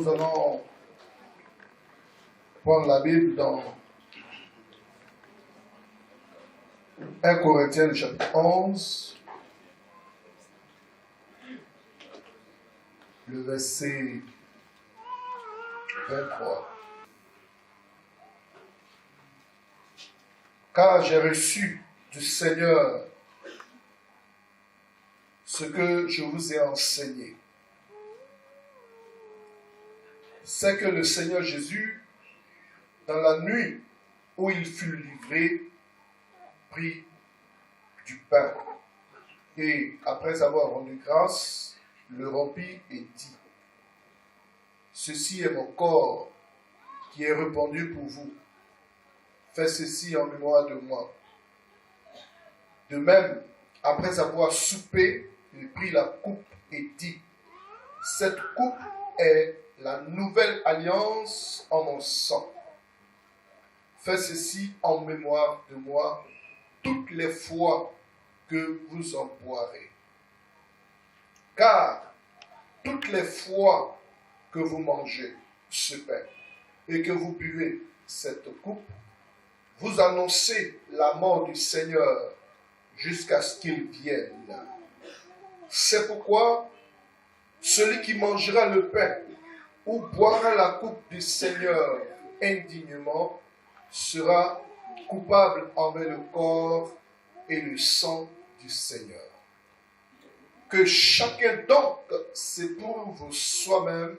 Nous allons prendre la Bible dans 1 Corinthiens chapitre 11, le verset 23. Car j'ai reçu du Seigneur ce que je vous ai enseigné. C'est que le Seigneur Jésus, dans la nuit où il fut livré, prit du pain et, après avoir rendu grâce, le rompit et dit: ceci est mon corps qui est répandu pour vous. Faites ceci en mémoire de moi. De même, après avoir soupé, il prit la coupe et dit: cette coupe est la nouvelle alliance en mon sang. Faites ceci en mémoire de moi toutes les fois que vous en boirez. Car toutes les fois que vous mangez ce pain et que vous buvez cette coupe, vous annoncez la mort du Seigneur jusqu'à ce qu'il vienne. C'est pourquoi celui qui mangera le pain ou boira la coupe du Seigneur indignement sera coupable envers le corps et le sang du Seigneur. Que chacun donc s'éprouve soi-même,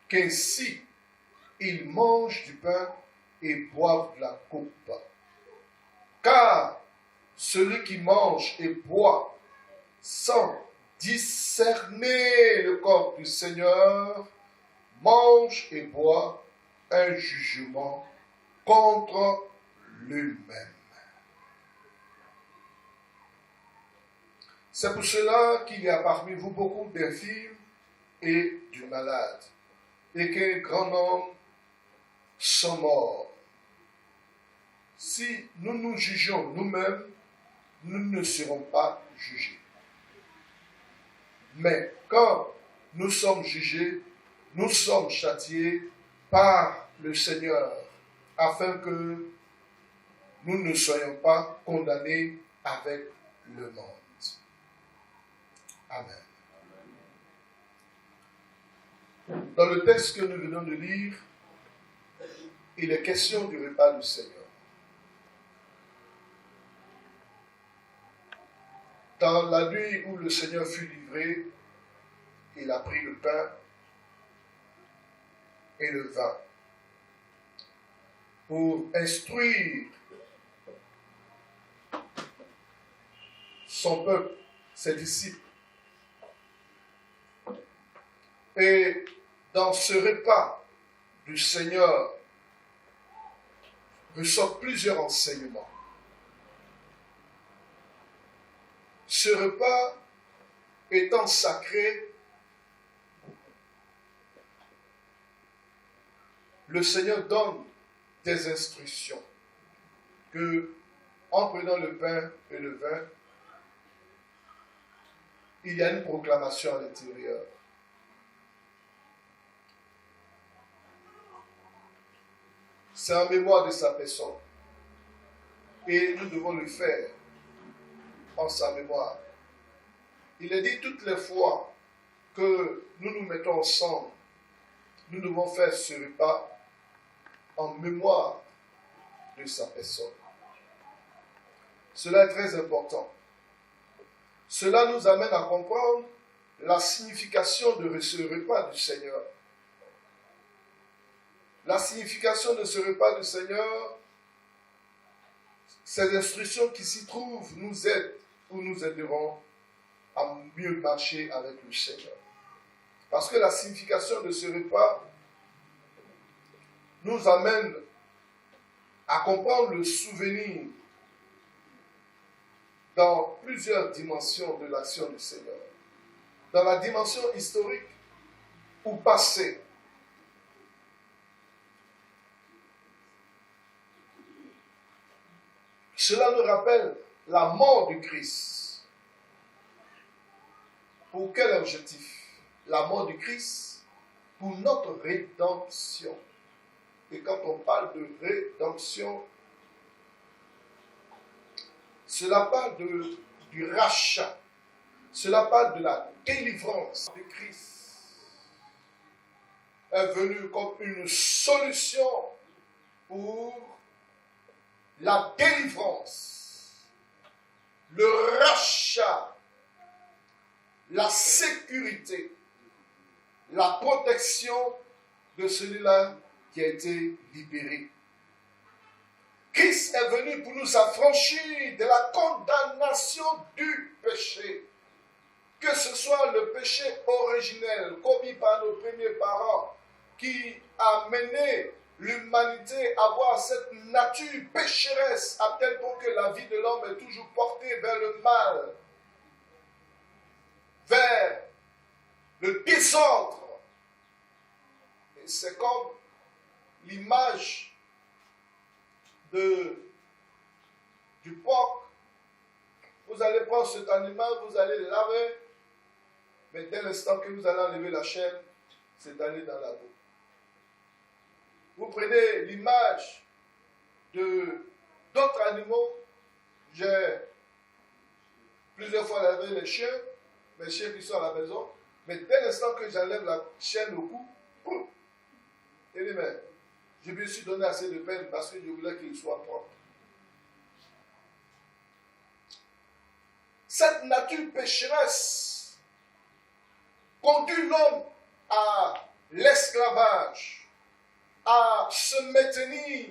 qu'ainsi il mange du pain et boive de la coupe. Car celui qui mange et boit sans discerner le corps du Seigneur mange et boit un jugement contre lui-même. C'est pour cela qu'il y a parmi vous beaucoup d'infirmes et de malades, et qu'un grand nombre sont morts. Si nous nous jugeons nous-mêmes, nous ne serons pas jugés. Mais quand nous sommes jugés, nous sommes châtiés par le Seigneur, afin que nous ne soyons pas condamnés avec le monde. Amen. Dans le texte que nous venons de lire, il est question du repas du Seigneur. Dans la nuit où le Seigneur fut livré, il a pris le pain et le vin pour instruire son peuple, ses disciples. Et dans ce repas du Seigneur ressortent plusieurs enseignements. Ce repas étant sacré, le Seigneur donne des instructions que, en prenant le pain et le vin, il y a une proclamation à l'intérieur. C'est en mémoire de sa personne. Et nous devons le faire en sa mémoire. Il est dit toutes les fois que nous nous mettons ensemble, nous devons faire ce repas en mémoire de sa personne. Cela est très important. Cela nous amène à comprendre la signification de ce repas du Seigneur. La signification de ce repas du Seigneur, ces instructions qui s'y trouvent nous aident ou nous aideront à mieux marcher avec le Seigneur. Parce que la signification de ce repas nous amène à comprendre le souvenir dans plusieurs dimensions de l'action du Seigneur. Dans la dimension historique ou passée, cela nous rappelle la mort du Christ. Pour quel objectif? La mort du Christ pour notre rédemption. Et quand on parle de rédemption, cela parle du rachat. Cela parle de la délivrance de Christ. Est venu comme une solution pour la délivrance, le rachat, la sécurité, la protection de celui-là qui a été libéré. Christ est venu pour nous affranchir de la condamnation du péché. Que ce soit le péché originel commis par nos premiers parents qui a mené l'humanité à avoir cette nature pécheresse à tel point que la vie de l'homme est toujours portée vers le mal, vers le désordre. Et c'est comme l'image du porc. Vous allez prendre cet animal, vous allez le laver, mais dès l'instant que vous allez enlever la chaîne, c'est d'aller dans la boue. Vous prenez l'image d'autres animaux. J'ai plusieurs fois lavé les chiens qui sont à la maison, mais dès l'instant que j'enlève la chaîne au cou, pouf, et dit, mais je me suis donné assez de peine parce que je voulais qu'il soit propre. Cette nature pécheresse conduit l'homme à l'esclavage, à se maintenir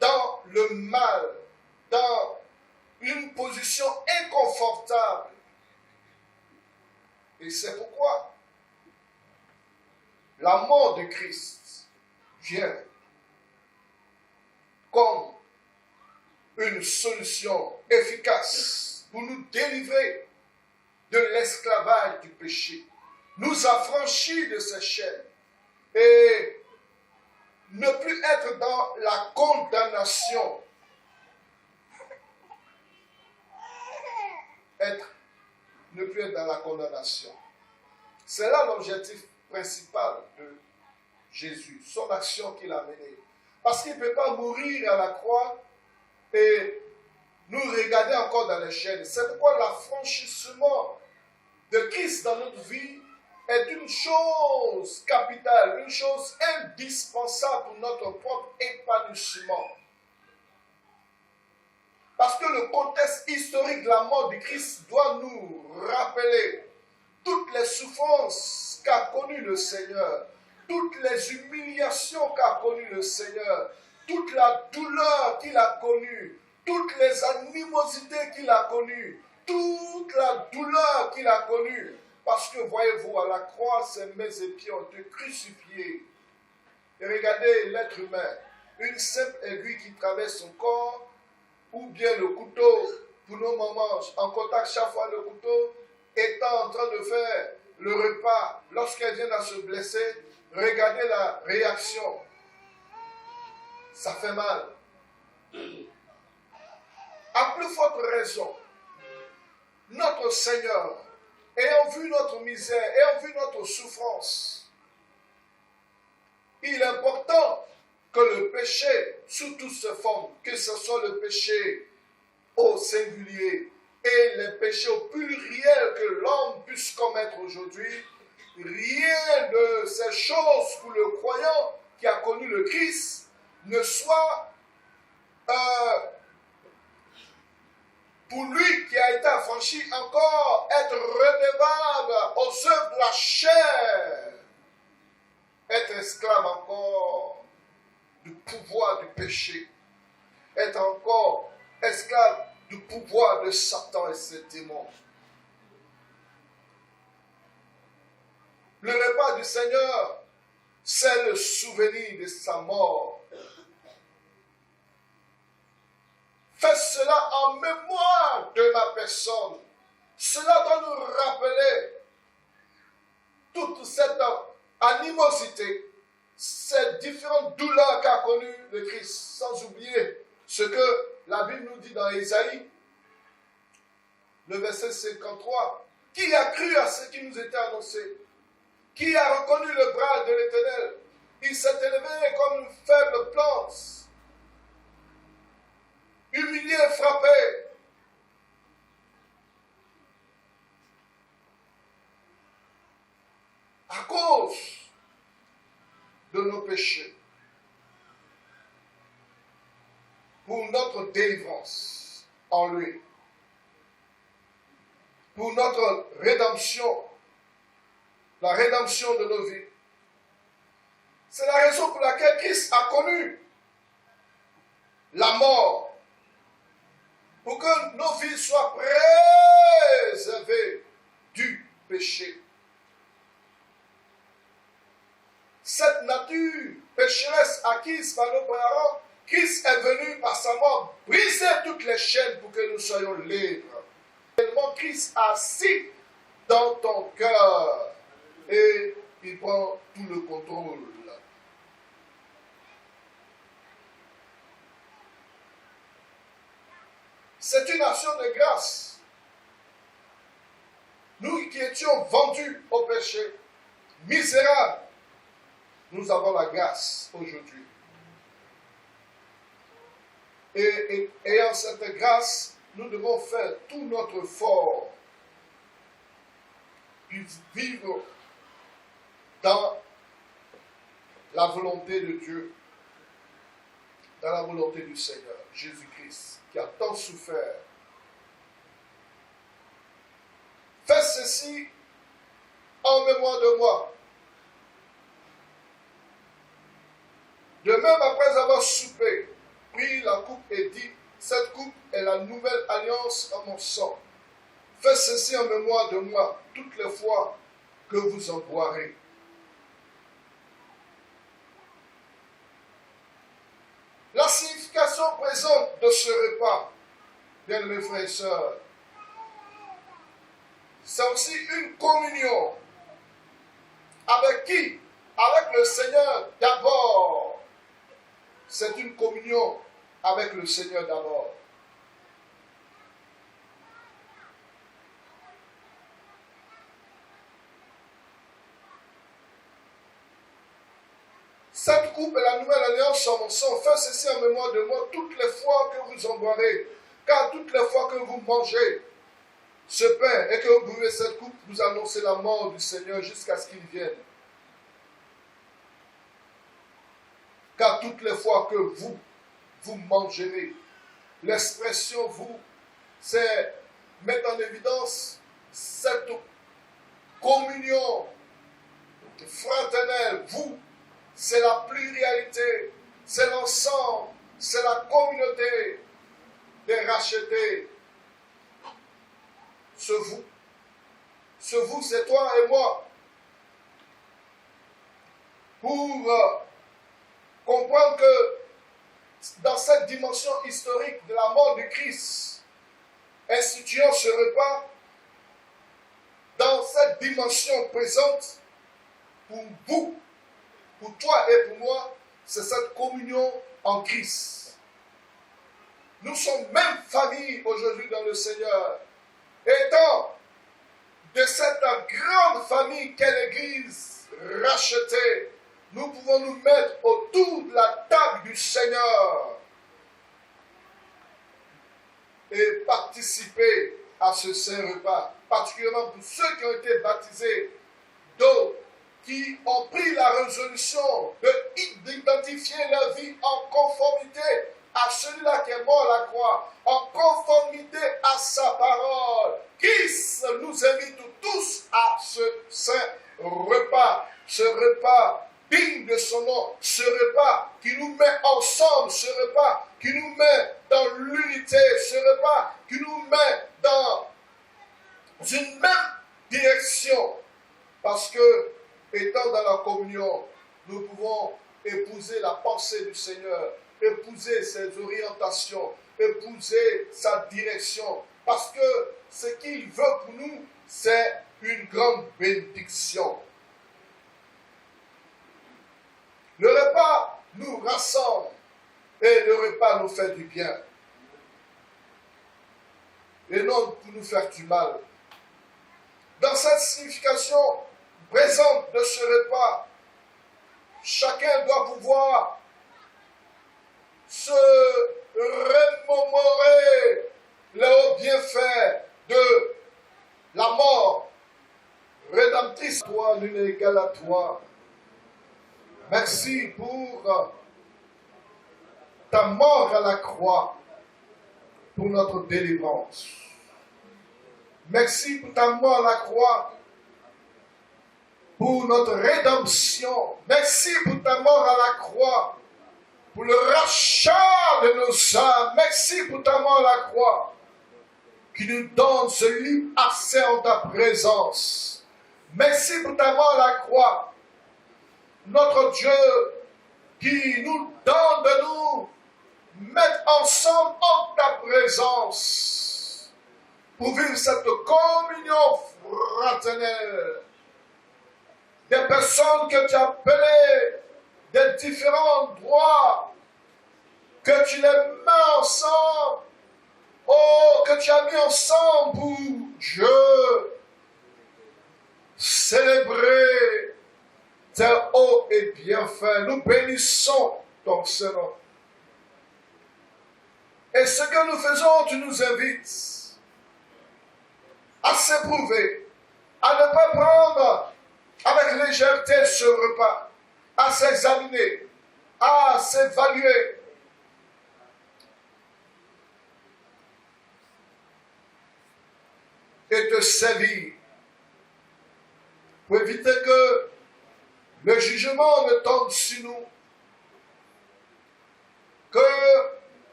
dans le mal, dans une position inconfortable. Et c'est pourquoi la mort de Christ vient comme une solution efficace pour nous délivrer de l'esclavage du péché, nous affranchir de ces chaînes et ne plus être dans la condamnation. Ne plus être dans la condamnation. C'est là l'objectif principal de Jésus, son action qu'il a menée. Parce qu'il ne peut pas mourir à la croix et nous regarder encore dans les chaînes. C'est pourquoi l'affranchissement de Christ dans notre vie est une chose capitale, une chose indispensable pour notre propre épanouissement. Parce que le contexte historique de la mort de Christ doit nous rappeler toutes les souffrances qu'a connues le Seigneur, toutes les humiliations qu'a connues le Seigneur, toute la douleur qu'il a connue, toutes les animosités qu'il a connues, toute la douleur qu'il a connue. Parce que voyez-vous, à la croix, ses mains et pieds ont été crucifiés. Et regardez l'être humain, une simple aiguille qui traverse son corps, ou bien le couteau pour nos mamans, en contact chaque fois le couteau, étant en train de faire le repas, lorsqu'elles viennent à se blesser, regardez la réaction. Ça fait mal. À plus forte raison, notre Seigneur, ayant vu notre misère, ayant vu notre souffrance, il est important que le péché, sous toutes ses formes, que ce soit le péché au singulier et les péchés au pluriel que l'homme puisse commettre aujourd'hui, rien de ces choses pour le croyant qui a connu le Christ ne soit pour lui qui a été affranchi encore être redevable aux œuvres de la chair, être esclave encore du pouvoir du péché, être encore esclave du pouvoir de Satan et ses démons. Le repas du Seigneur, c'est le souvenir de sa mort. Fais cela en mémoire de ma personne. Cela doit nous rappeler toute cette animosité, ces différentes douleurs qu'a connues le Christ, sans oublier ce que la Bible nous dit dans Ésaïe, le verset 53, qui a cru à ce qui nous était annoncé? qui a reconnu le bras de l'Éternel. Il s'est élevé comme une faible plante, humilié et frappé. À cause de nos péchés, pour notre délivrance en lui, pour notre rédemption, la rédemption de nos vies. C'est la raison pour laquelle Christ a connu la mort, pour que nos vies soient préservées du péché. Cette nature pécheresse acquise par nos parents, Christ est venu par sa mort briser toutes les chaînes pour que nous soyons libres. Tellement Christ assis dans ton cœur et il prend tout le contrôle. C'est une action de grâce. Nous qui étions vendus au péché, misérables, nous avons la grâce aujourd'hui. Et ayant cette grâce, nous devons faire tout notre effort puis vivre dans la volonté de Dieu, dans la volonté du Seigneur, Jésus-Christ, qui a tant souffert. Faites ceci en mémoire de moi. De même, après avoir soupé, pris la coupe et dit, cette coupe est la nouvelle alliance en mon sang. Faites ceci en mémoire de moi toutes les fois que vous en boirez. La signification présente de ce repas, bien mes frères et sœurs, c'est aussi une communion. Avec qui? Avec le Seigneur d'abord. C'est une communion avec le Seigneur d'abord. Cette coupe est la nouvelle alliance en mon sang. Faites ceci en mémoire de moi toutes les fois que vous en boirez. Car toutes les fois que vous mangez ce pain et que vous buvez cette coupe, vous annoncez la mort du Seigneur jusqu'à ce qu'il vienne. Car toutes les fois que vous mangerez, l'expression vous, c'est mettre en évidence cette communion fraternelle. Vous, c'est la pluralité, c'est l'ensemble, c'est la communauté des rachetés. Ce vous, c'est toi et moi. Pour comprendre que dans cette dimension historique de la mort de Christ, instituant ce repas, dans cette dimension présente, pour vous, pour toi et pour moi, c'est cette communion en Christ. Nous sommes même famille aujourd'hui dans le Seigneur. Étant de cette grande famille qu'est l'Église rachetée, nous pouvons nous mettre autour de la table du Seigneur et participer à ce saint repas, particulièrement pour ceux qui ont été baptisés d'eau, qui ont pris la résolution d'identifier leur vie en conformité à celui-là qui est mort à la croix, en conformité à sa parole. Christ nous invite tous à ce saint repas, ce repas digne de son nom, ce repas qui nous met ensemble, ce repas qui nous met dans l'unité, ce repas qui nous met dans une même direction. Parce que, étant dans la communion, nous pouvons épouser la pensée du Seigneur, épouser ses orientations, épouser sa direction. Parce que ce qu'il veut pour nous, c'est une grande bénédiction. Le repas nous rassemble et le repas nous fait du bien. Et non pour nous faire du mal. Dans cette signification présente de ce repas, chacun doit pouvoir se remémorer le haut bienfait de la mort rédemptrice. Toi, nul n'est égal à toi. Merci pour ta mort à la croix, pour notre délivrance. Merci pour ta mort à la croix, pour notre rédemption. Merci pour ta mort à la croix, pour le rachat de nos âmes. Merci pour ta mort à la croix, qui nous donne ce libre accès en ta présence. Merci pour ta mort à la croix, notre Dieu, qui nous donne de nous mettre ensemble en ta présence pour vivre cette communion fraternelle. Des personnes que tu as appelées des différents endroits, que tu les mets ensemble, oh, que tu as mis ensemble pour Dieu, célébrer tes hauts et bienfaits. Nous bénissons ton Seigneur. Et ce que nous faisons, tu nous invites à s'éprouver, à ne pas prendre avec légèreté ce repas, à s'examiner, à s'évaluer. Et te servir pour éviter que le jugement ne tombe sur nous, que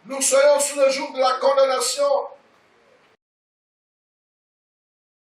nous soyons sous le joug de la condamnation